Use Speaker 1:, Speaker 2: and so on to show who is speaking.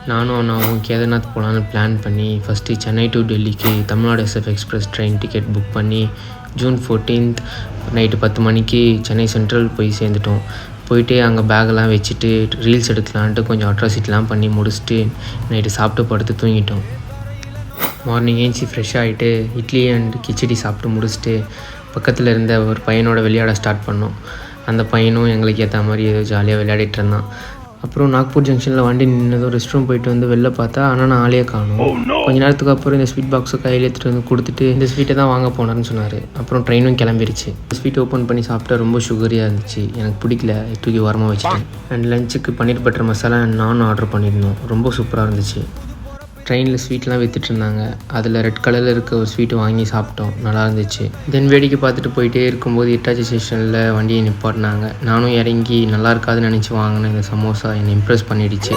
Speaker 1: நானும் அண்ணாவும் கேதார்நாத் போகலான்னு பிளான் பண்ணி ஃபஸ்ட்டு சென்னை டு டெல்லிக்கு Tamil Nadu SF express train ticket book பண்ணி ஜூன் 14th நைட்டு 10 மணிக்கு சென்னை சென்ட்ரல் போய் சேர்ந்துட்டோம். போயிட்டு அங்கே பேக்கெல்லாம் வச்சுட்டு ரீல்ஸ் எடுக்கலான்ட்டு கொஞ்சம் அட்ராசிட்டிலாம் பண்ணி முடிச்சுட்டு நைட்டு சாப்பிட்டு படுத்து தூங்கிட்டோம். மார்னிங் ஏஞ்சி ஃப்ரெஷ் ஆகிட்டு இட்லி அண்ட் கிச்சடி சாப்பிட்டு முடிச்சுட்டு பக்கத்தில் இருந்த ஒரு பையனோட விளையாட ஸ்டார்ட் பண்ணோம். அந்த பையனும் எங்களுக்கு ஏற்ற மாதிரி ஏதோ ஜாலியாக விளையாடிட்டு இருந்தான். அப்புறம் நாக்பூர் ஜங்ஷனில் வண்டி நின்னதும் ரெஸ்ட் ரூம் போயிட்டு வந்து வெளில பார்த்தா ஆனால் நான் ஆளே காணும். கொஞ்ச நேரத்துக்கு அப்புறம் இந்த ஸ்வீட் பாக்ஸை கையில் எடுத்துகிட்டு வந்து கொடுத்துட்டு இந்த ஸ்வீட்டை தான் வாங்க போனார்னு சொன்னார். அப்புறம் ட்ரெயினும் கிளம்பிருச்சு. ஸ்வீட் ஓப்பன் பண்ணி சாப்பிட்டா ரொம்ப சுகரியாக இருந்துச்சு. எனக்கு பிடிக்கல, தூக்கி ஓரமாக வச்சுட்டேன். அண்ட் லஞ்சுக்கு பன்னீர் பட்டர் மசாலா நான் ஆர்டர் பண்ணியிருந்தோம். ரொம்ப சூப்பராக இருந்துச்சு. ட்ரெயினில் ஸ்வீட்லாம் விற்றுட்டு இருந்தாங்க. அதில் ரெட் கலரில் இருக்க ஒரு ஸ்வீட்டு வாங்கி சாப்பிட்டோம். நல்லா இருந்துச்சு. தென் வேடிக்கை பார்த்துட்டு போயிட்டே இருக்கும்போது இட்டாச்சி ஸ்டேஷனில் வண்டியை நிப்பாட்டினாங்க. நானும் இறங்கி நல்லா இருக்காதுன்னு நினச்சி வாங்கினேன். இந்த சமோசா என்னை இம்ப்ரெஸ் பண்ணிடுச்சு.